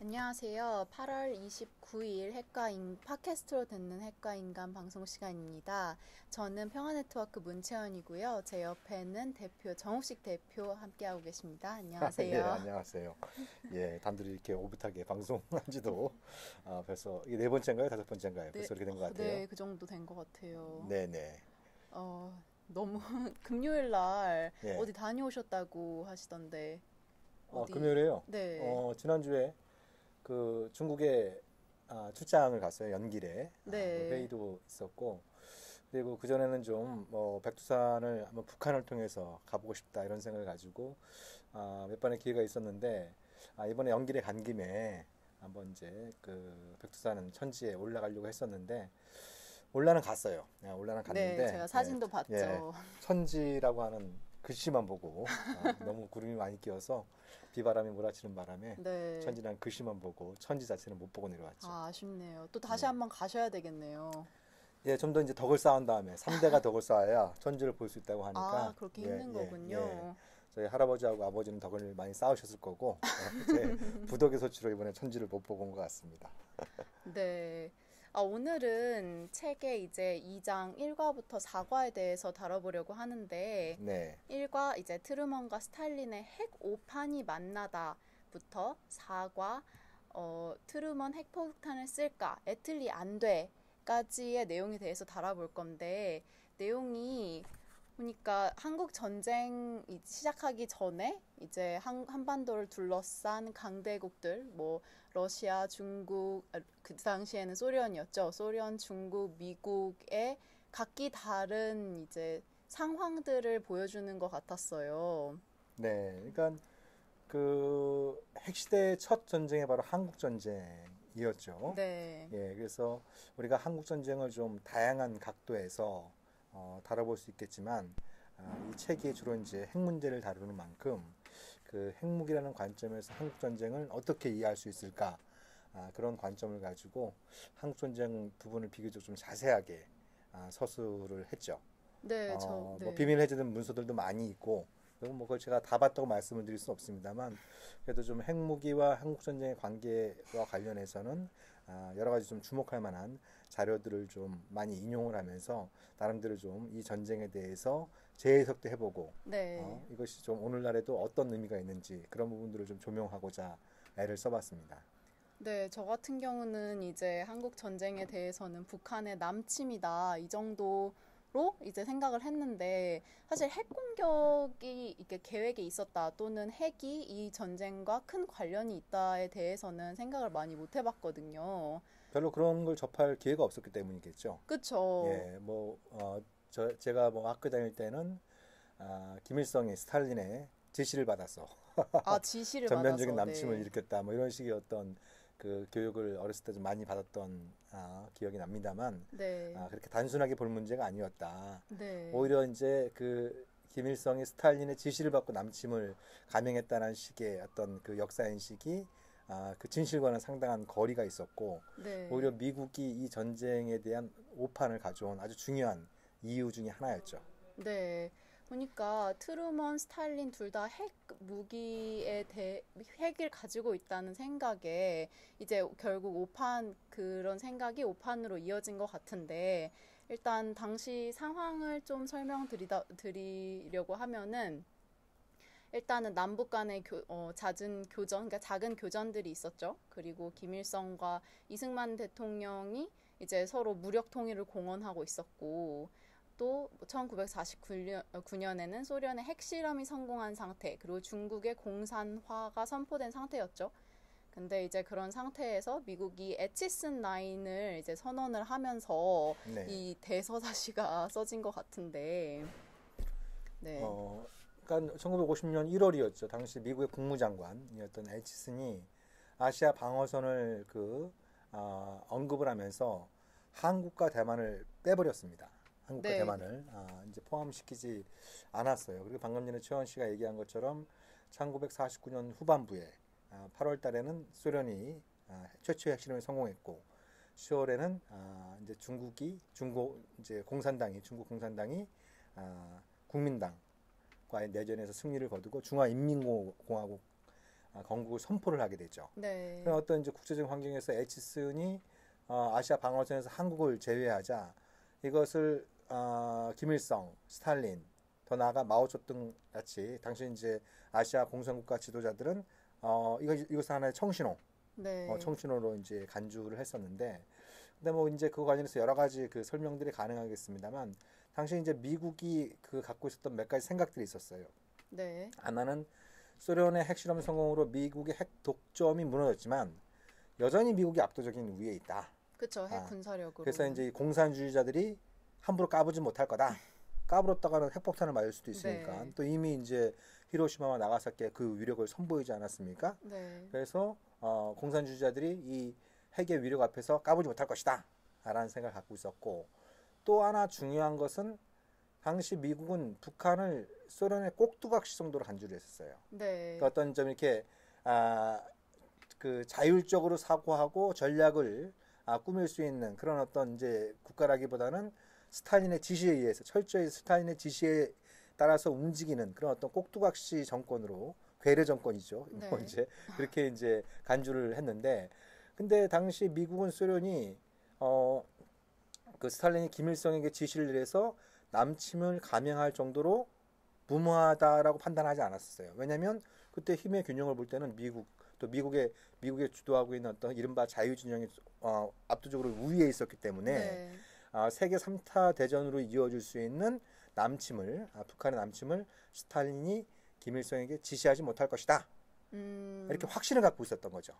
안녕하세요. 8월 29일 팟캐스트로 듣는 핵과인간 방송 시간입니다. 저는 평화네트워크 문채원이고요. 제 옆에는 정욱식 대표 함께하고 계십니다. 예, 안녕하세요. 안녕하세요. 예, 단둘이 이렇게 오붓하게 방송한 지도 벌써 이게 네 번째인가요? 다섯 번째인가요? 네, 벌써 이렇게 된 것 같아요. 네, 그 정도 된 것 같아요. 네네. 너무 금요일 날 예. 어디 다녀오셨다고 하시던데 어디? 금요일에요. 네, 지난주에 그 중국에 출장을 갔어요. 연길에. 뭐 네, 회의도 있었고, 그리고 그전에는 좀 백두산을 한번 북한을 통해서 가보고 싶다 이런 생각을 가지고 몇 번의 기회가 있었는데 이번에 연길에 간 김에 한번 이제 그 백두산 천지에 올라가려고 했었는데 올라는 갔어요. 올라는 네, 갔는데 제가 사진도 예, 봤죠. 천지라고 하는 글씨만 보고 너무 구름이 많이 끼어서 비바람이 몰아치는 바람에 네, 천지란 글씨만 보고 천지 자체는 못 보고 내려왔죠. 아쉽네요. 또 다시 예. 한번 가셔야 되겠네요. 예, 좀 더 이제 덕을 쌓은 다음에 3대가 덕을 쌓아야 천지를 볼 수 있다고 아, 하니까 그렇게 예, 힘든 예, 예. 거군요. 저희 할아버지하고 아버지는 덕을 많이 쌓으셨을 거고 제 부덕의 소치로 이번에 천지를 못 보고 온 것 같습니다. 네. 오늘은 책의 이제 2장 1과부터 4과에 대해서 다뤄보려고 하는데, 네, 1과 이제 트루먼과 스탈린의 핵 오판이 만나다부터 4과 트루먼 핵폭탄을 쓸까? 애틀리 안 돼까지의 내용에 대해서 다뤄볼 건데, 내용이 보니까 한국 전쟁 시작하기 전에 이제 한반도를 둘러싼 강대국들, 뭐 러시아, 중국, 그 당시에는 소련이었죠. 소련, 중국, 미국의 각기 다른 이제 상황들을 보여주는 것 같았어요. 네. 그러니까 그 핵시대의 첫 전쟁이 바로 한국 전쟁이었죠. 네, 예, 그래서 우리가 한국 전쟁을 좀 다양한 각도에서 다뤄볼 수 있겠지만 이 책이 주로 이제 핵 문제를 다루는 만큼 그 핵무기라는 관점에서 한국 전쟁을 어떻게 이해할 수 있을까 그런 관점을 가지고 한국 전쟁 부분을 비교적 좀 자세하게 서술을 했죠. 네, 뭐 네. 비밀 해제된 문서들도 많이 있고 그리고 뭐 그걸 제가 다 봤다고 말씀을 드릴 수는 없습니다만 그래도 좀 핵무기와 한국 전쟁의 관계와 관련해서는 여러 가지 좀 주목할 만한 자료들을 좀 많이 인용을 하면서 나름대로 좀 이 전쟁에 대해서 재해석도 해보고 네. 이것이 좀 오늘날에도 어떤 의미가 있는지 그런 부분들을 좀 조명하고자 애를 써봤습니다. 네, 저 같은 경우는 이제 한국 전쟁에 대해서는 북한의 남침이다, 이 정도로 이제 생각을 했는데, 사실 핵 공격이 이렇게 계획에 있었다, 또는 핵이 이 전쟁과 큰 관련이 있다에 대해서는 생각을 많이 못 해봤거든요. 별로 그런 걸 접할 기회가 없었기 때문이겠죠. 그쵸. 예, 뭐, 제가 뭐 학교 다닐 때는 김일성이 스탈린의 지시를 받아서 지시를 전면적인 받아서, 남침을 네. 일으켰다. 뭐 이런 식의 어떤 그 교육을 어렸을 때 좀 많이 받았던 기억이 납니다만 네. 그렇게 단순하게 볼 문제가 아니었다. 네. 오히려 이제 그 김일성이 스탈린의 지시를 받고 남침을 감행했다는 식의 어떤 그 역사 인식이 그 진실과는 상당한 거리가 있었고 오히려 네. 미국이 이 전쟁에 대한 오판을 가져온 아주 중요한 이유 중에 하나였죠. 네. 보니까 트루먼, 스탈린 둘 다 핵을 가지고 있다는 생각에 이제 결국 그런 생각이 오판으로 이어진 것 같은데, 일단 당시 상황을 좀 드리려고 하면은, 일단은 남북 간의 잦은 교전, 그러니까 작은 교전들이 있었죠. 그리고 김일성과 이승만 대통령이 이제 서로 무력 통일을 공언하고 있었고, 또 1949년에는 소련의 핵실험이 성공한 상태, 그리고 중국의 공산화가 선포된 상태였죠. 근데 이제 그런 상태에서 미국이 에치슨 라인을 이제 선언을 하면서 네. 이 대서사시가 써진 것 같은데, 네. 어, 그러니까 1950년 1월이었죠. 당시 미국의 국무장관이었던 에치슨이 아시아 방어선을 언급을 하면서 한국과 대만을 빼버렸습니다. 한국과 네, 대만을 이제 포함시키지 않았어요. 그리고 방금 전에 최원 씨가 얘기한 것처럼 1949년 후반부에 8월 달에는 소련이 최초의 핵실험에 성공했고 10월에는 이제 중국 이제 중국 공산당이 국민당과의 내전에서 승리를 거두고 중화인민공화국 건국을 선포를 하게 되죠. 네. 그런 어떤 이제 국제적 환경에서 에치슨이 아시아 방어전에서 한국을 제외하자 이것을 김일성, 스탈린, 더 나아가 마오쩌둥 같이 당시 이제 아시아 공산국가 지도자들은 이것은 하나의 청신호, 네. 청신호로 이제 간주를 했었는데, 근데 뭐 이제 그 관련해서 여러 가지 그 설명들이 가능하겠습니다만, 당시 이제 미국이 그 갖고 있었던 몇 가지 생각들이 있었어요. 네. 하나는 소련의 핵실험 성공으로 미국의 핵 독점이 무너졌지만 여전히 미국이 압도적인 우위에 있다. 그쵸. 핵 군사력으로. 그래서 이제 이 공산주의자들이 함부로 까부지 못할 거다. 까불었다가는 핵폭탄을 맞을 수도 있으니까. 네. 또 이미 이제 히로시마와 나가사키에 그 위력을 선보이지 않았습니까? 네. 그래서 공산주의자들이 이 핵의 위력 앞에서 까불지 못할 것이다. 라는 생각을 갖고 있었고, 또 하나 중요한 것은 당시 미국은 북한을 소련의 꼭두각시 정도로 간주를 했었어요. 네. 그 어떤 좀 이렇게 그 자율적으로 사고하고 전략을 꾸밀 수 있는 그런 어떤 이제 국가라기보다는 스탈린의 지시에 의해서 철저히 스탈린의 지시에 따라서 움직이는 그런 어떤 꼭두각시 정권으로, 괴뢰 정권이죠. 네. 뭐 이제 그렇게 이제 간주를 했는데, 근데 당시 미국은 소련이 그 스탈린이 김일성에게 지시를 해서 남침을 감행할 정도로 무모하다라고 판단하지 않았어요. 왜냐하면 그때 힘의 균형을 볼 때는 미국, 또 미국에 주도하고 있는 어떤 이른바 자유진영이 압도적으로 우위에 있었기 때문에 네. 세계 3차 대전으로 이어질 수 있는 남침을, 북한의 남침을 스탈린이 김일성에게 지시하지 못할 것이다. 이렇게 확신을 갖고 있었던 거죠.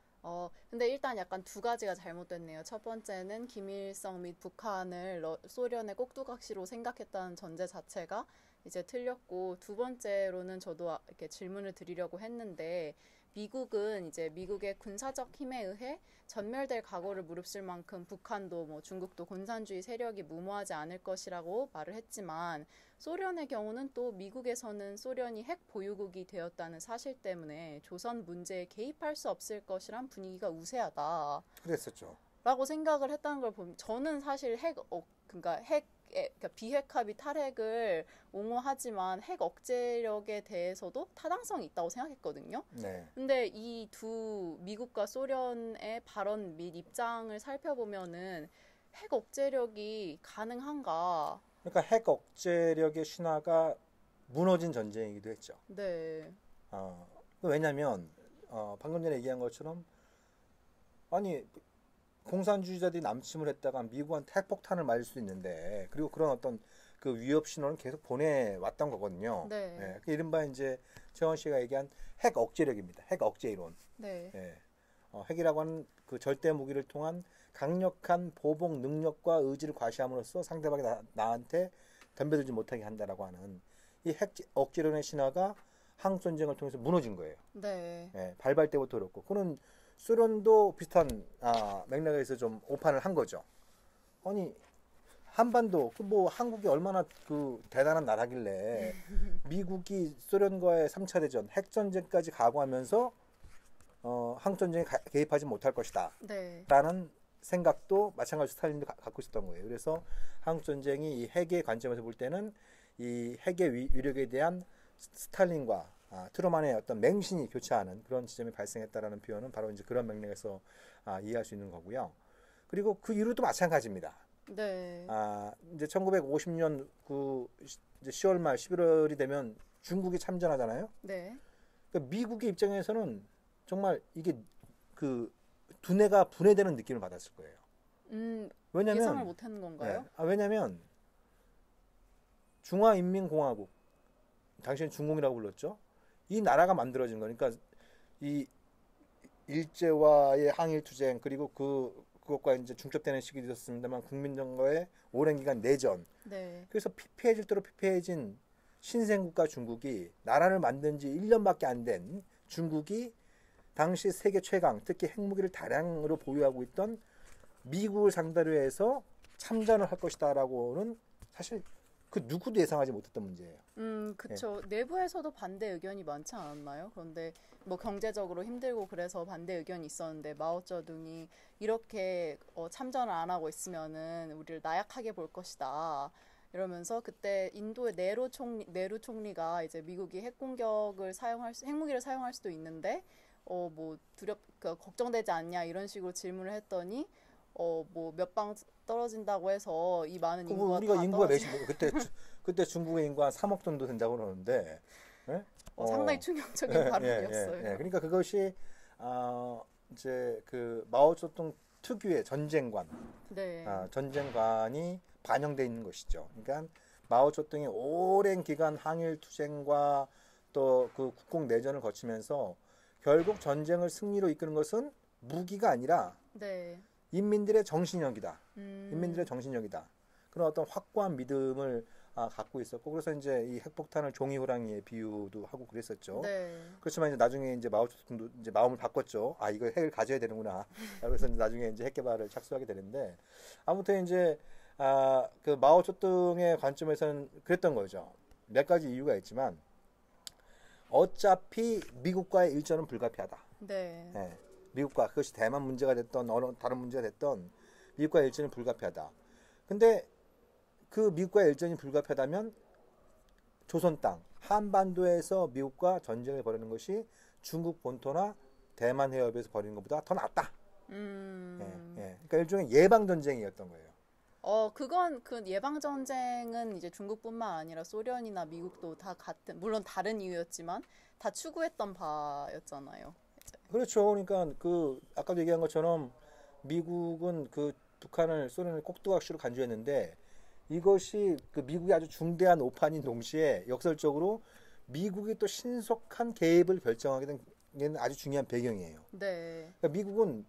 근데 일단 약간 두 가지가 잘못됐네요. 첫 번째는 김일성 및 북한을 소련의 꼭두각시로 생각했다는 전제 자체가 이제 틀렸고, 두 번째로는 저도 이렇게 질문을 드리려고 했는데, 미국은 이제 미국의 군사적 힘에 의해 전멸될 각오를 무릅쓸 만큼 북한도 뭐 중국도 공산주의 세력이 무모하지 않을 것이라고 말을 했지만, 소련의 경우는 또 미국에서는 소련이 핵 보유국이 되었다는 사실 때문에 조선 문제에 개입할 수 없을 것이란 분위기가 우세하다. 그랬었죠. 라고 생각을 했다는 걸 보면, 저는 사실 그러니까 비핵화 및 탈핵을 옹호하지만 핵 억제력에 대해서도 타당성이 있다고 생각했거든요. 네. 근데 이 두 미국과 소련의 발언 및 입장을 살펴보면은 핵 억제력이 가능한가? 그러니까 핵 억제력의 신화가 무너진 전쟁이기도 했죠. 네. 왜냐하면 방금 전에 얘기한 것처럼, 아니 공산주의자들이 남침을 했다가 미국한테 핵폭탄을 맞을 수 있는데, 그리고 그런 어떤 그 위협 신호를 계속 보내왔던 거거든요. 네. 예, 그 이른바 이제 최원 씨가 얘기한 핵 억제력입니다. 핵 억제 이론. 네. 예. 핵이라고 하는 그 절대 무기를 통한 강력한 보복 능력과 의지를 과시함으로써 상대방이 나한테 덤벼들지 못하게 한다라고 하는 이 핵 억제론의 신화가 한국 전쟁을 통해서 무너진 거예요. 네. 예, 발발 때부터 그렇고, 그는 소련도 비슷한 맥락에서 좀 오판을 한 거죠. 아니 한반도 뭐 한국이 얼마나 그 대단한 나라길래 미국이 소련과의 3차 대전 핵전쟁까지 각오하면서 한국전쟁에 개입하지 못할 것이다. 네. 라는 생각도 마찬가지로 스탈린도 갖고 있었던 거예요. 그래서 한국전쟁이 이 핵의 관점에서 볼 때는 이 핵의 위력에 대한 스탈린과 트루만의 어떤 맹신이 교차하는 그런 지점이 발생했다라는 표현은 바로 이제 그런 맥락에서 이해할 수 있는 거고요. 그리고 그 이후로도 마찬가지입니다. 네. 이제 1950년 이제 10월 말 11월이 되면 중국이 참전하잖아요. 네. 그러니까 미국의 입장에서는 정말 이게 그 두뇌가 분해되는 느낌을 받았을 거예요. 왜냐면 예상을 못하는 건가요? 네, 왜냐면 중화인민공화국, 당시엔 중공이라고 불렀죠. 이 나라가 만들어진 거니까 이 일제와의 항일투쟁, 그리고 그것과 이제 중첩되는 시기도 있었습니다만 국민정과의 오랜 기간 내전. 네. 그래서 피폐해질 대로 피폐해진 신생국가 중국이 나라를 만든 지 1년밖에 안 된 중국이 당시 세계 최강, 특히 핵무기를 다량으로 보유하고 있던 미국을 상대로 해서 참전을 할 것이다라고는 사실 그 누구도 예상하지 못했던 문제예요. 그쵸. 내부에서도 반대 의견이 많지 않았나요? 그런데 뭐 경제적으로 힘들고 그래서 반대 의견이 있었는데, 마오쩌둥이 이렇게 참전을 안 하고 있으면은 우리를 나약하게 볼 것이다. 이러면서 그때 인도의 네루 총리가 이제 미국이 핵무기를 사용할 수도 있는데 뭐 걱정되지 않냐 이런 식으로 질문을 했더니 뭐 몇 방 떨어진다고 해서 이 많은 인구가 우리가 다 인구가 떨어지 몇이 그때 중국의 인구가 한 3억 정도 된다고 그러는데 예? 상당히 충격적인 예, 발언이었어요. 그러니까 그것이 이제 그 마오쩌둥 특유의 전쟁관, 네. 전쟁관이 반영돼 있는 것이죠. 그러니까 마오쩌둥이 오랜 기간 항일 투쟁과 또 그 국공 내전을 거치면서 결국 전쟁을 승리로 이끄는 것은 무기가 아니라 네. 인민들의 정신력이다. 인민들의 음, 정신력이다. 그런 어떤 확고한 믿음을 갖고 있었고, 그래서 이제 이 핵폭탄을 종이 호랑이의 비유도 하고 그랬었죠. 네. 그렇지만 이제 나중에 이제 마오쩌둥도 이제 마음을 바꿨죠. 이거 핵을 가져야 되는구나. 그래서 이제 나중에 이제 핵 개발을 착수하게 되는데, 아무튼 이제 그 마오쩌둥의 관점에서는 그랬던 거죠. 몇 가지 이유가 있지만 어차피 미국과의 일전은 불가피하다. 네. 예, 미국과 그것이 대만 문제가 됐던 어느 다른 문제가 됐던 미국과의 일전이 불가피하다. 근데 그 미국과의 일전이 불가피하다면 조선 땅 한반도에서 미국과 전쟁을 벌이는 것이 중국 본토나 대만 해협에서 벌이는 것보다 더 낫다. 그러니까 일종의 예방 전쟁이었던 거예요. 그건 그 예방 전쟁은 이제 중국뿐만 아니라 소련이나 미국도 다 같은, 물론 다른 이유였지만 다 추구했던 바였잖아요. 이제. 그렇죠. 그러니까 그 아까도 얘기한 것처럼 미국은 그 북한을 소련을 꼭두각시로 간주했는데 이것이 그 미국이 아주 중대한 오판인 동시에 역설적으로 미국이 또 신속한 개입을 결정하게 된 게 아주 중요한 배경이에요. 네. 그러니까 미국은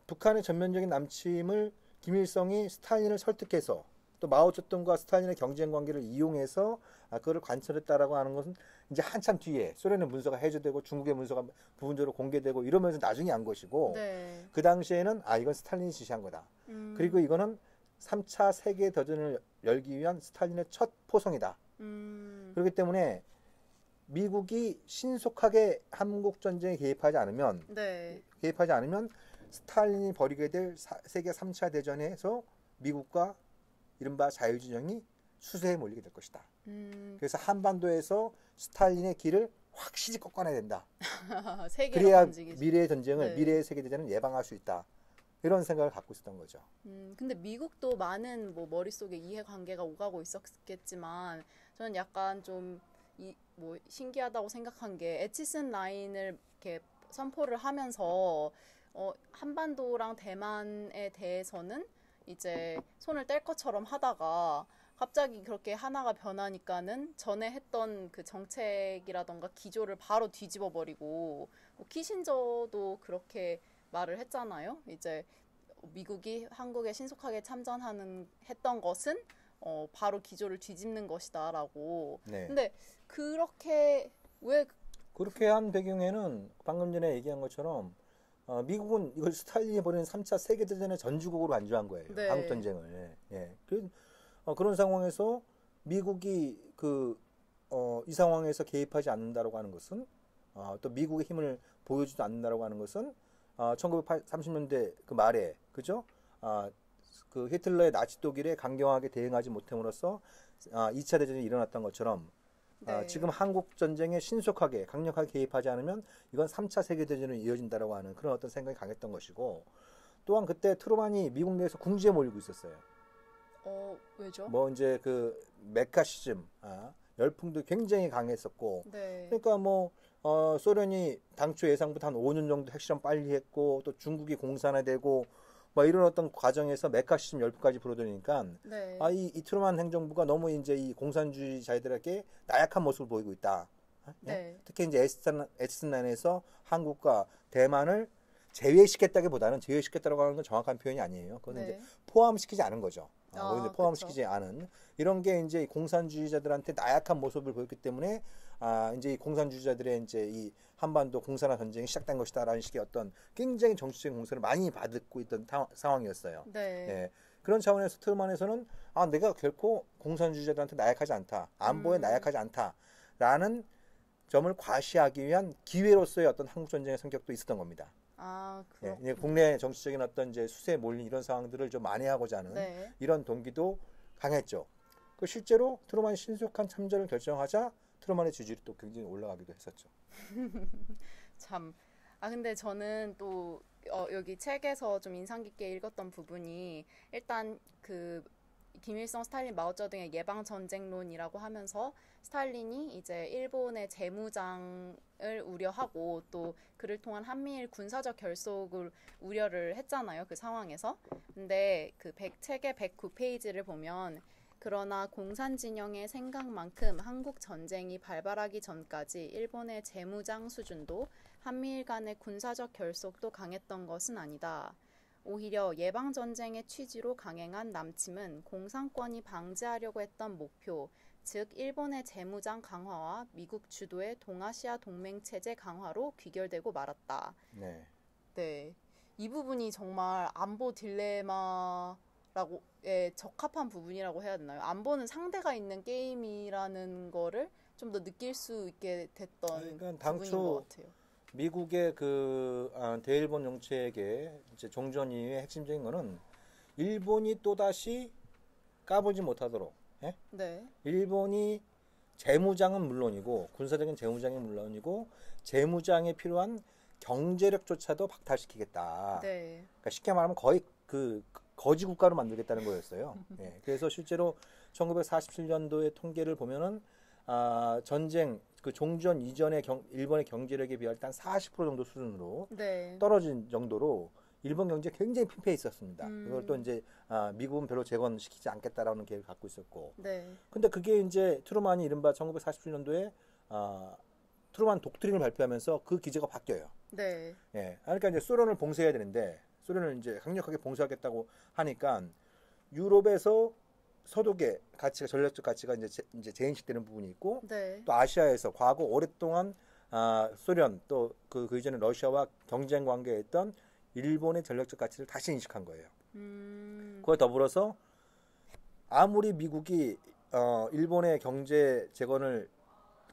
북한의 전면적인 남침을 김일성이 스탈린을 설득해서 또 마오쩌둥과 스탈린의 경쟁 관계를 이용해서 그거를 관철했다라고 하는 것은 이제 한참 뒤에 소련의 문서가 해제되고 중국의 문서가 부분적으로 공개되고 이러면서 나중에 한 것이고 네. 그 당시에는 이건 스탈린이 지시한 거다. 그리고 이거는 3차 세계 대전을 열기 위한 스탈린의 첫 포성이다. 그렇기 때문에 미국이 신속하게 한국 전쟁에 개입하지 않으면 네. 스탈린이 벌이게 될 세계 3차 대전에서 미국과 이른바 자유진영이 수세에 몰리게 될 것이다. 그래서 한반도에서 스탈린의 길을 확실히 꺾어내야 된다. 그래야 움직이지. 미래의 전쟁을, 네. 미래의 세계대전을 예방할 수 있다. 이런 생각을 갖고 있었던 거죠. 근데 미국도 많은 뭐 머릿속에 이해관계가 오가고 있었겠지만 저는 약간 좀 뭐 신기하다고 생각한 게 에치슨 라인을 이렇게 선포를 하면서 한반도랑 대만에 대해서는 이제 손을 뗄 것처럼 하다가 갑자기 그렇게 하나가 변하니까는 전에 했던 그 정책이라던가 기조를 바로 뒤집어 버리고 뭐 키신저도 그렇게 말을 했잖아요. 이제 미국이 한국에 신속하게 했던 것은 바로 기조를 뒤집는 것이다라고. 네. 근데 그렇게 왜 그렇게 한 배경에는 방금 전에 얘기한 것처럼 미국은 이걸 스탈린이 벌이는 3차 세계대전의 전주국으로 안주한 거예요. 네. 한국전쟁을. 예. 그런 상황에서 미국이 이 상황에서 개입하지 않는다라고 하는 것은 또 미국의 힘을 보여주지 않는다라고 하는 것은 1930년대 그 말에 그죠? 그 히틀러의 나치 독일에 강경하게 대응하지 못함으로써 2차 대전이 일어났던 것처럼 네. 지금 한국 전쟁에 신속하게 강력하게 개입하지 않으면 이건 3차 세계 대전으로 이어진다라고 하는 그런 어떤 생각이 강했던 것이고 또한 그때 트루만이 미국 내에서 궁지에 몰리고 있었어요. 왜죠? 뭐 이제 그 메카시즘 열풍도 굉장히 강했었고 네. 그러니까 뭐 소련이 당초 예상보다 한 5년 정도 핵실험 빨리 했고 또 중국이 공산화되고 뭐 이런 어떤 과정에서 메카시즘 열풍까지 불어들으니까 네. 이 트루만 행정부가 너무 이제 이 공산주의자들에게 나약한 모습을 보이고 있다. 네. 특히 이제 에스튼란에서 한국과 대만을 제외시켰다기보다는 제외시켰다고 하는 건 정확한 표현이 아니에요. 그건 네. 이제 포함시키지 않은 거죠. 이제 포함시키지 그쵸. 않은 이런 게 이제 공산주의자들한테 나약한 모습을 보였기 때문에 이제 이 공산주의자들의 이제 이 한반도 공산화 전쟁이 시작된 것이다라는 식의 어떤 굉장히 정치적인 공세를 많이 받고 있던 상황이었어요. 네. 예. 그런 차원에서 트루만에서는 내가 결코 공산주의자들한테 나약하지 않다. 안보에 나약하지 않다라는 점을 과시하기 위한 기회로서의 어떤 한국 전쟁의 성격도 있었던 겁니다. 예, 이제 국내 정치적인 어떤 이제 수세에 몰린 이런 상황들을 좀 만회하고자 하는 네. 이런 동기도 강했죠. 실제로 트루만이 신속한 참전을 결정하자 트루만의 지지율이 또 굉장히 올라가기도 했었죠. 참 근데 저는 또 여기 책에서 좀 인상 깊게 읽었던 부분이 일단 그 김일성, 스탈린, 마오쩌둥의 예방 전쟁론이라고 하면서 스탈린이 이제 일본의 재무장을 우려하고 또 그를 통한 한미일 군사적 결속을 우려를 했잖아요. 그 상황에서. 근데 그 책의 109페이지를 보면 그러나 공산 진영의 생각만큼 한국 전쟁이 발발하기 전까지 일본의 재무장 수준도 한미일 간의 군사적 결속도 강했던 것은 아니다. 오히려 예방전쟁의 취지로 강행한 남침은 공산권이 방지하려고 했던 목표, 즉 일본의 재무장 강화와 미국 주도의 동아시아 동맹체제 강화로 귀결되고 말았다. 네. 네, 이 부분이 정말 안보 딜레마라고 적합한 부분이라고 해야 되나요? 안보는 상대가 있는 게임이라는 거를 좀 더 느낄 수 있게 됐던 그러니까 부분인 것 같아요. 미국의 그 대일본 정책의 이제 종전 이후의 핵심적인 거는 일본이 또다시 까불지 못하도록, 예? 네, 일본이 재무장은 물론이고 군사적인 재무장이 물론이고 재무장에 필요한 경제력조차도 박탈시키겠다. 네, 그러니까 쉽게 말하면 거의 그 거지 국가로 만들겠다는 거였어요. 예. 그래서 실제로 1947년도의 통계를 보면은 전쟁 그 종전 이전의 일본의 경제력에 비할 때 한 40% 정도 수준으로 네, 떨어진 정도로 일본 경제 굉장히 핀폐해 있었습니다. 이걸 또 이제 미국은 별로 재건시키지 않겠다라는 계획을 갖고 있었고, 네, 근데 그게 이제 트루만이 이른바 1947년도에 트루만 독트린을 발표하면서 그 기제가 바뀌어요. 네, 예, 그러니까 이제 소련을 봉쇄해야 되는데 소련을 이제 강력하게 봉쇄하겠다고 하니까 유럽에서 서독의 가치가 전략적 가치가 이제 재인식되는 부분이 있고 네, 또 아시아에서 과거 오랫동안 소련 또 그 이전에 러시아와 경쟁 관계에 있던 일본의 전략적 가치를 다시 인식한 거예요. 그와 더불어서 아무리 미국이 일본의 경제 재건을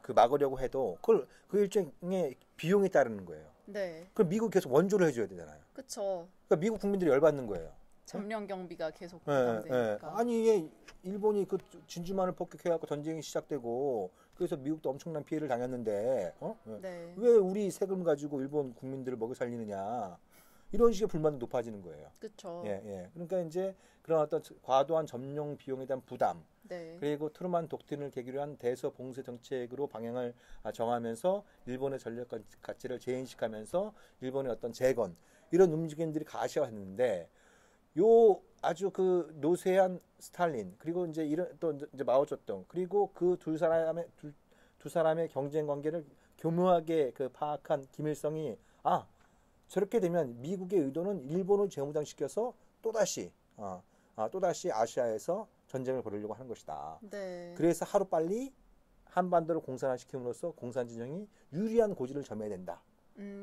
그 막으려고 해도 그 일종의 비용이 따르는 거예요. 네, 그럼 미국 계속 원조를 해줘야 되잖아요. 그쵸. 그러니까 미국 국민들이 열받는 거예요. 점령 경비가 계속 예, 예. 부담되니까. 아니 이게 일본이 그 진주만을 폭격해갖고 전쟁이 시작되고 그래서 미국도 엄청난 피해를 당했는데 네, 왜 우리 세금 가지고 일본 국민들을 먹여 살리느냐 이런 식의 불만이 높아지는 거예요. 그쵸. 예, 예. 그러니까 이제 그런 어떤 과도한 점령 비용에 대한 부담 네, 그리고 트루만 독트린을 계기로 한 대서 봉쇄 정책으로 방향을 정하면서 일본의 전략 가치를 재인식하면서 일본의 어떤 재건 이런 움직임들이 가시화했는데 요 아주 그 노쇠한 스탈린 그리고 이제 이런 또 이제 마오쩌둥 그리고 그 두 사람의 경쟁 관계를 교묘하게 그 파악한 김일성이 저렇게 되면 미국의 의도는 일본을 재무장시켜서 또다시 아시아에서 전쟁을 벌이려고 하는 것이다. 네, 그래서 하루빨리 한반도를 공산화시킴으로써 공산 진영이 유리한 고지를 점해야 된다.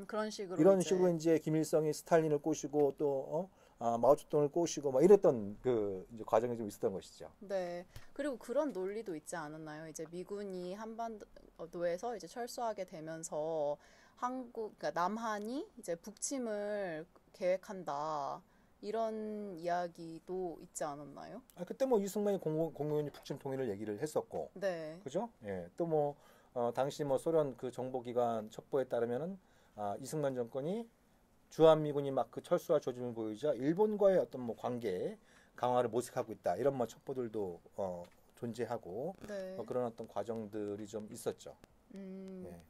그런 식으로 이런 식으로 이제 김일성이 스탈린을 꼬시고 또 마오쩌둥을 꼬시고 막 이랬던 그 이제 과정이 좀 있었던 것이죠. 네. 그리고 그런 논리도 있지 않았나요? 이제 미군이 한반도에서 이제 철수하게 되면서 그러니까 남한이 이제 북침을 계획한다. 이런 이야기도 있지 않았나요? 그때 뭐 이승만이 공무원이 북침 통일을 얘기를 했었고, 네. 그죠? 예, 또 뭐 당시 뭐 소련 그 정보기관 첩보에 따르면은 이승만 정권이 주한미군이 막 그 철수와 조짐을 보이자 일본과의 어떤 뭐 관계 강화를 모색하고 있다 이런 뭐 첩보들도 존재하고 네. 그런 어떤 과정들이 좀 있었죠. 음, 예.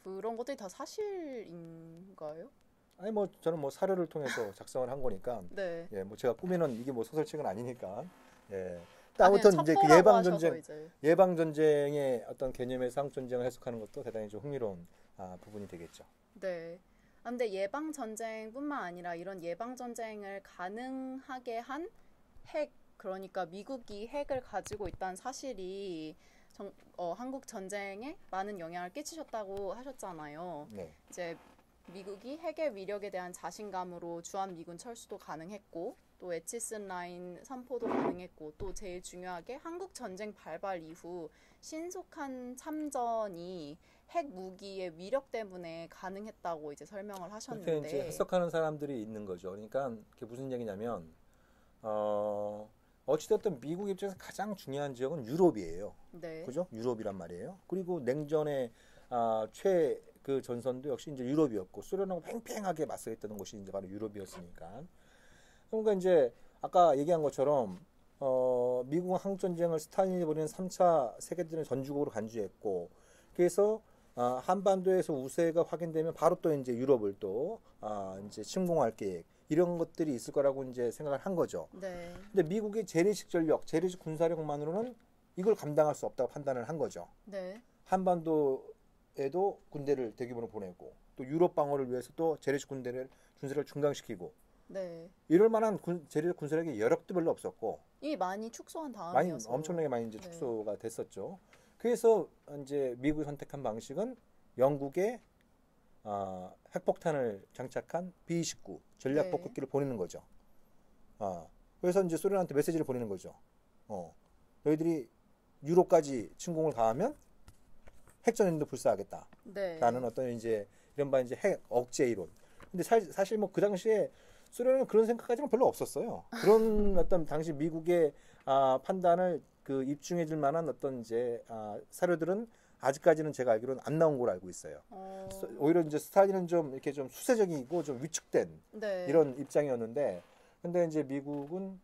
그런 것들이 다 사실인가요? 아니 뭐 저는 뭐 사료를 통해서 작성을 한 거니까 네. 예, 뭐 제가 꾸미는 이게 뭐 소설책은 아니니까 예. 아니, 아무튼 이제 그 첩보라고 하셔서 이제. 예방 전쟁의 어떤 개념에서 한국 전쟁을 해석하는 것도 대단히 좀 흥미로운 부분이 되겠죠. 네. 근데 예방 전쟁뿐만 아니라 이런 예방 전쟁을 가능하게 한 그러니까 미국이 핵을 가지고 있다는 사실이 한국 전쟁에 많은 영향을 끼치셨다고 하셨잖아요. 네. 이제 미국이 핵의 위력에 대한 자신감으로 주한미군 철수도 가능했고 또 에치슨 라인 선포도 가능했고 또 제일 중요하게 한국 전쟁 발발 이후 신속한 참전이 핵 무기의 위력 때문에 가능했다고 이제 설명을 그렇게 하셨는데 이제 해석하는 사람들이 있는 거죠. 그러니까 그게 무슨 얘기냐면 어찌됐든 미국 입장에서 가장 중요한 지역은 유럽이에요. 네. 그죠? 유럽이란 말이에요. 그리고 냉전의 그 전선도 역시 이제 유럽이었고 소련하고 팽팽하게 맞서했던 곳이 이제 바로 유럽이었으니까. 그러니까 이제 아까 얘기한 것처럼 미국은 한국 전쟁을 스탈린이 벌이는 3차 세계대전 전주국으로 간주했고 그래서 한반도에서 우세가 확인되면 바로 또 이제 유럽을 또 이제 침공할 계획 이런 것들이 있을 거라고 이제 생각을 한 거죠. 네. 근데 미국의 재래식 전력, 재래식 군사력만으로는 이걸 감당할 수 없다고 판단을 한 거죠. 네. 한반도에도 군대를 대규모로 보내고 또 유럽 방어를 위해서 또 재래식 군대를 군사력을 중강시키고 네. 이럴 만한 재래식 군사력의 여력도 별로 없었고 이미 많이 축소한 많이 다음이어서 엄청나게 많이 이제 네. 축소가 됐었죠. 그래서 이제 미국이 선택한 방식은 영국에 핵폭탄을 장착한 B-29 전략 네. 폭격기를 보내는 거죠. 그래서 이제 소련한테 메시지를 보내는 거죠. 너희들이 유럽까지 침공을 가하면 핵전쟁도 불사하겠다라는 네. 어떤 이제 이른바 이제 핵 억제 이론. 근데 사실 뭐 그 당시에 소련은 그런 생각까지는 별로 없었어요. 그런 어떤 당시 미국의 판단을 그 입증해줄 만한 어떤 이제 사료들은 아직까지는 제가 알기로는 안 나온 걸로 알고 있어요. 오히려 이제 스탈린은 좀 이렇게 좀 수세적이고 좀 위축된 네. 이런 입장이었는데, 근데 이제 미국은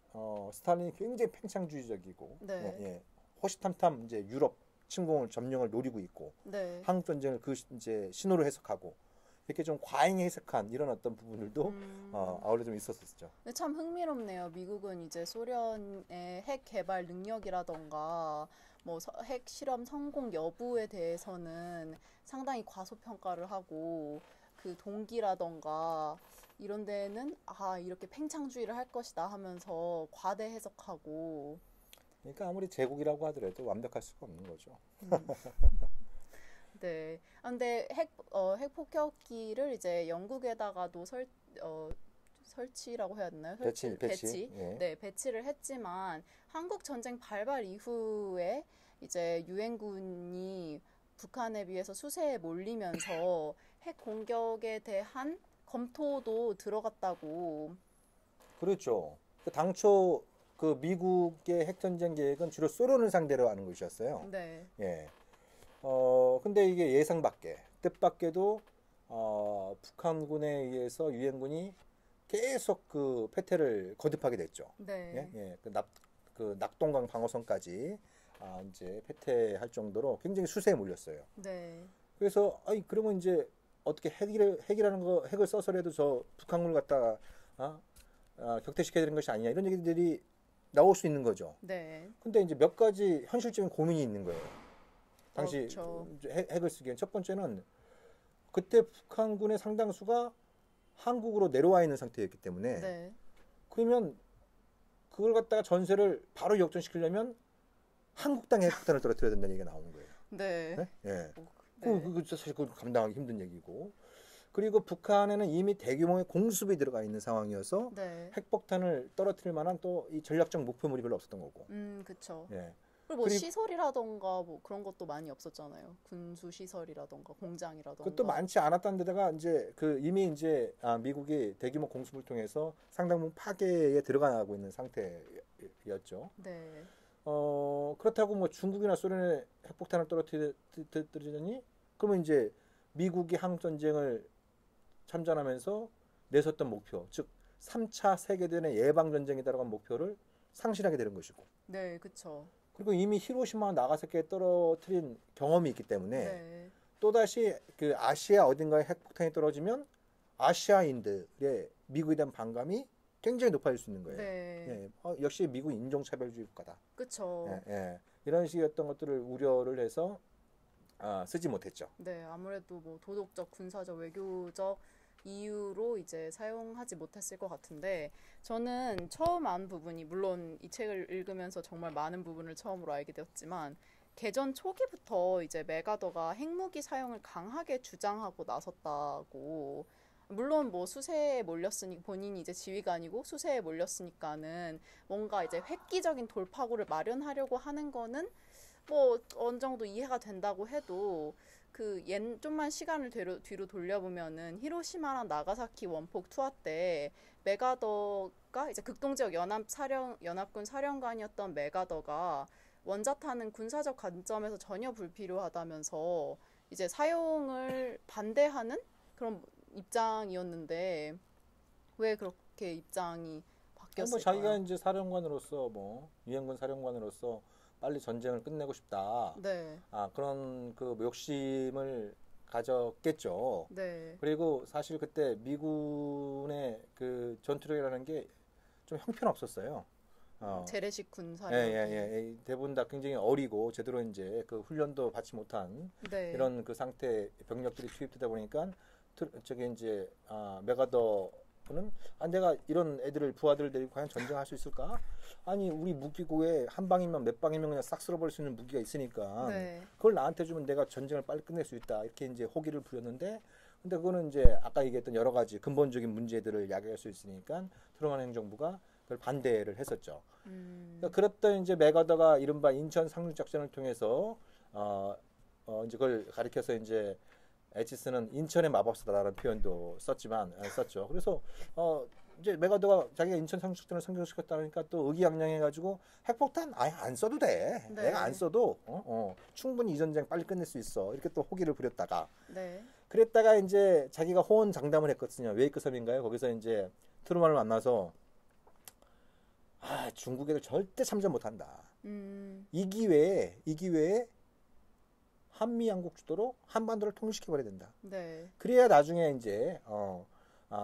스탈린이 굉장히 팽창주의적이고, 네. 예, 호시탐탐 이제 유럽 침공을 점령을 노리고 있고, 네. 한국 전쟁을 그 이제 신호로 해석하고 이렇게 좀 과잉 해석한 이런 어떤 부분들도 아울러 좀 있었었죠. 근데 참 흥미롭네요. 미국은 이제 소련의 핵 개발 능력이라던가 뭐 핵 실험 성공 여부에 대해서는 상당히 과소평가를 하고 그 동기라던가 이런 데는 이렇게 팽창주의를 할 것이다 하면서 과대 해석하고. 그러니까 아무리 제국이라고 하더라도 완벽할 수가 없는 거죠. 네. 근데 핵 폭격기를 이제 영국에다가도 설치라고 해야 되나요? 배치. 예. 네, 배치를 했지만 한국 전쟁 발발 이후에 이제 유엔군이 북한에 비해서 수세에 몰리면서 핵 공격에 대한 검토도 들어갔다고. 그렇죠. 당초 그 미국의 핵전쟁 계획은 주로 소련을 상대로 하는 것이었어요. 네. 예. 근데 이게 예상 밖에, 뜻밖에도 북한군에 의해서 유엔군이 계속 그 패퇴를 거듭하게 됐죠. 네. 예, 예. 그 낙동강 방어선까지 이제 패퇴할 정도로 굉장히 수세에 몰렸어요. 네. 그래서 그러면 이제 어떻게 핵을 써서라도 저 북한군을 갖다가 격퇴시켜야 되는 것이 아니냐 이런 얘기들이 나올 수 있는 거죠. 네. 근데 이제 몇 가지 현실적인 고민이 있는 거예요. 당시 그렇죠. 핵을 쓰기엔 첫 번째는 그때 북한군의 상당수가 한국으로 내려와 있는 상태였기 때문에 네. 그러면 그걸 갖다가 전세를 바로 역전시키려면 한국 땅에 핵폭탄을 떨어뜨려야 된다는 얘기가 나오는 거예요. 네. 네? 예. 네. 그 사실 그건 감당하기 힘든 얘기고. 그리고 북한에는 이미 대규모의 공습이 들어가 있는 상황이어서 네. 핵폭탄을 떨어뜨릴 만한 또 이 전략적 목표물이 별로 없었던 거고. 그쵸. 예. 그리고 뭐 시설이라던가 뭐 그런 것도 많이 없었잖아요. 군수 시설이라던가 공장이라던가. 그것도 많지 않았던 데다가 이제 그 이미 이제 미국이 대규모 공습을 통해서 상당 부분 파괴에 들어가고 있는 상태였죠. 네. 그렇다고 뭐 중국이나 소련의 핵폭탄을 떨어뜨리더니 그러면 이제 미국이 한국 전쟁을 참전하면서 내섰던 목표, 즉 3차 세계대전의 예방 전쟁에 따라간 목표를 상실하게 되는 것이고. 네, 그렇죠. 그리고 이미 히로시마 나가사키에 떨어뜨린 경험이 있기 때문에 네. 또다시 그 아시아 어딘가에 핵폭탄이 떨어지면 아시아인들의 미국에 대한 반감이 굉장히 높아질 수 있는 거예요. 네. 예. 역시 미국은 인종차별주의 국가다. 그렇죠. 예, 예. 이런 식이었던 것들을 우려를 해서 쓰지 못했죠. 네, 아무래도 뭐 도덕적, 군사적, 외교적 이유로 이제 사용하지 못했을 것 같은데 저는 처음 안 부분이 물론 이 책을 읽으면서 정말 많은 부분을 처음으로 알게 되었지만 개전 초기부터 이제 메가더가 핵무기 사용을 강하게 주장하고 나섰다고. 물론 뭐 수세에 몰렸으니 본인이 이제 지휘가 아니고 수세에 몰렸으니까는 뭔가 이제 획기적인 돌파구를 마련하려고 하는 거는 뭐 어느 정도 이해가 된다고 해도 좀만 시간을 뒤로 돌려보면은 히로시마랑 나가사키 원폭 투하 때 메가더가 이제 극동지역 연합군 사령관이었던 메가더가 원자탄은 군사적 관점에서 전혀 불필요하다면서 이제 사용을 반대하는 그런 입장이었는데 왜 그렇게 입장이 뭐 바뀌었을까요? 자기가 이제 사령관으로서 뭐 유엔군 사령관으로서 빨리 전쟁을 끝내고 싶다. 네, 그런 그 욕심을 가졌겠죠. 네, 그리고 사실 그때 미군의 그 전투력이라는 게 좀 형편없었어요. 재래식 군 예, 예, 사령이. 예. 대부분 다 굉장히 어리고 제대로 이제 그 훈련도 받지 못한 네, 이런 그 상태 병력들이 투입되다 보니까 저기 이제 메가더는 내가 이런 애들을 부하들을 데리고 과연 전쟁할 수 있을까? 아니 우리 무기고에 한 방이면 몇 방이면 그냥 싹 쓸어버릴 수 있는 무기가 있으니까 네, 그걸 나한테 주면 내가 전쟁을 빨리 끝낼 수 있다 이렇게 이제 호기를 부렸는데 근데 그거는 이제 아까 얘기했던 여러 가지 근본적인 문제들을 야기할 수 있으니까 트루먼 행정부가 그걸 반대를 했었죠. 그러니까 그랬던 이제 맥어더가 이른바 인천 상륙 작전을 통해서 이제 그걸 가리켜서 이제 에치스는 인천의 마법사다라는 표현도 썼죠. 그래서 이제 맥어더가 자기가 인천 상륙 작전을 성공시켰다니까 또 의기양양해가지고 핵폭탄 아예 안 써도 돼. 네. 내가 안 써도 충분히 이 전쟁 빨리 끝낼 수 있어. 이렇게 또 호기를 부렸다가 네, 그랬다가 이제 자기가 호언장담을 했거든요. 웨이크 섬인가요? 거기서 이제 트루먼을 만나서 중국 애들 절대 참전 못한다. 이 기회에 한미 양국 주도로 한반도를 통일시켜버려야 된다. 네, 그래야 나중에 이제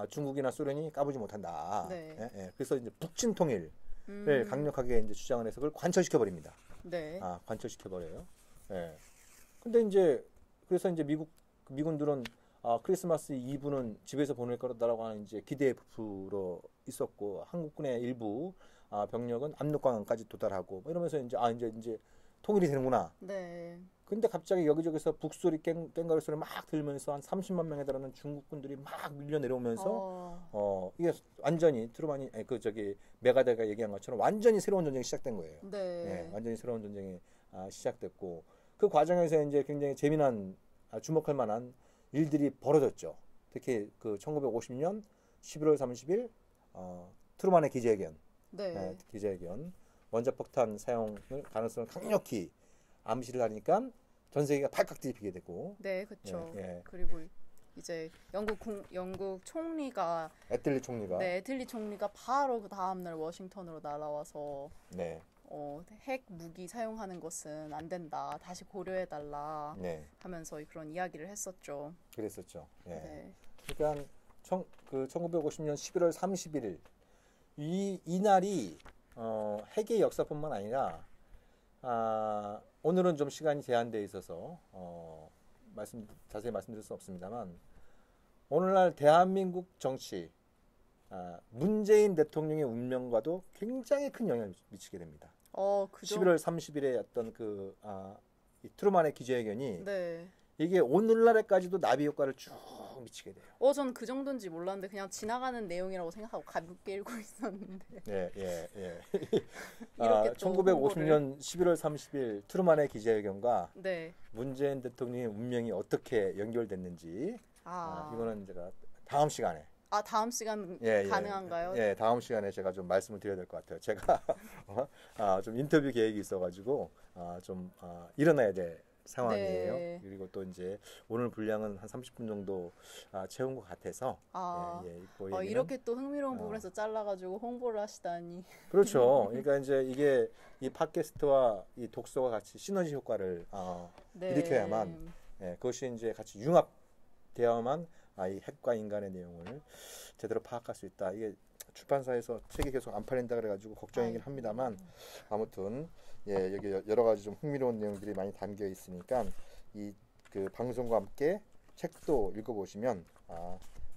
중국이나 소련이 까부지 못한다. 네. 예, 예. 그래서 이제 북진 통일을 강력하게 이제 주장을 해서 그걸 관철시켜 버립니다. 네, 관철시켜 버려요. 예. 근데 이제 그래서 이제 미군들은 크리스마스 이브는 집에서 보낼 거라고 하는 이제 기대에 부풀어 있었고 한국군의 일부 병력은 압록강까지 도달하고 뭐 이러면서 이제 통일이 되는구나. 네, 근데 갑자기 여기저기서 북소리 깽가리 소리 막 들면서 한 30만 명에 달하는 중국군들이 막 밀려 내려오면서 이게 완전히 트루만이 메가더가 얘기한 것처럼 완전히 새로운 전쟁이 시작된 거예요. 네, 예, 완전히 새로운 전쟁이 시작됐고 그 과정에서 이제 굉장히 재미난 주목할 만한 일들이 벌어졌죠. 특히 그 1950년 11월 30일 트루만의 기자회견, 네, 기자회견 원자폭탄 사용을 가능성을 강력히 암시를 하니까 전 세계가 발칵 뒤집히게 되고, 네, 그렇죠. 예, 예. 그리고 이제 영국 총리가 애틀리 총리가 네, 애틀리 총리가 바로 그 다음날 워싱턴으로 날아와서 네, 핵 무기 사용하는 것은 안 된다. 다시 고려해달라. 네, 하면서 그런 이야기를 했었죠. 그랬었죠. 예. 네. 그러니까 1950년 11월 31일 이 날이 핵의 역사뿐만 아니라 오늘은 좀 시간이 제한되어 있어서 자세히 말씀드릴 수 없습니다만 오늘날 대한민국 정치 문재인 대통령의 운명과도 굉장히 큰 영향을 미치게 됩니다. 11월 30일에 어떤 이 트루만의 기자회견이 네. 이게 오늘날에까지도 나비 효과를 쭉 미치게 돼요. 전 그 정도인지 몰랐는데 그냥 지나가는 내용이라고 생각하고 가볍게 읽고 있었는데. 예, 예, 예. 이렇게 또 1950년 11월 30일 트루만의 기자회견과 네. 문재인 대통령의 운명이 어떻게 연결됐는지 이거는 제가 다음 시간에 다음 시간 예, 가능한가요? 예, 다음 시간에 제가 좀 말씀을 드려야 될 것 같아요. 제가 좀 인터뷰 계획이 있어가지고 좀 일어나야 될 상황이에요. 네. 그리고 또 이제 오늘 분량은 한 30분 정도 채운 것 같아서 그 얘기는 이렇게 또 흥미로운 부분에서 잘라가지고 홍보를 하시다니. 그렇죠. 그러니까 이제 이게 이 팟캐스트와 이 독서가 같이 시너지 효과를 네. 일으켜야만 그것이 이제 같이 융합되어야만 이 핵과 인간의 내용을 제대로 파악할 수 있다. 이게 출판사에서 책이 계속 안 팔린다 그래가지고 걱정이긴 합니다만 아무튼 여기 여러 가지 좀 흥미로운 내용들이 많이 담겨 있으니까 이 그 방송과 함께 책도 읽어보시면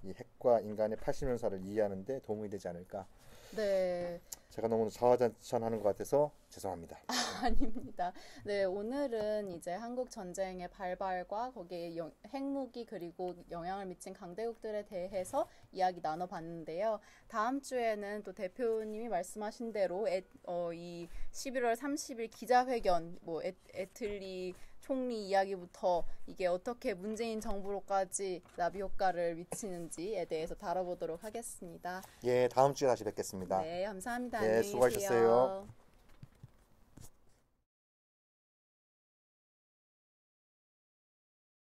이 핵과 인간의 80년사를 이해하는데 도움이 되지 않을까. 네. 제가 너무 자화자찬하는 것 같아서 죄송합니다. 아닙니다. 네, 오늘은 이제 한국 전쟁의 발발과 거기에 핵무기 그리고 영향을 미친 강대국들에 대해서 이야기 나눠봤는데요. 다음 주에는 또 대표님이 말씀하신 대로 이 11월 30일 기자회견, 애틀리 총리 이야기부터 이게 어떻게 문재인 정부로까지 나비 효과를 미치는지에 대해서 다뤄보도록 하겠습니다. 예, 다음 주에 다시 뵙겠습니다. 네, 감사합니다. 네, 안녕히 수고하셨어요. 계세요.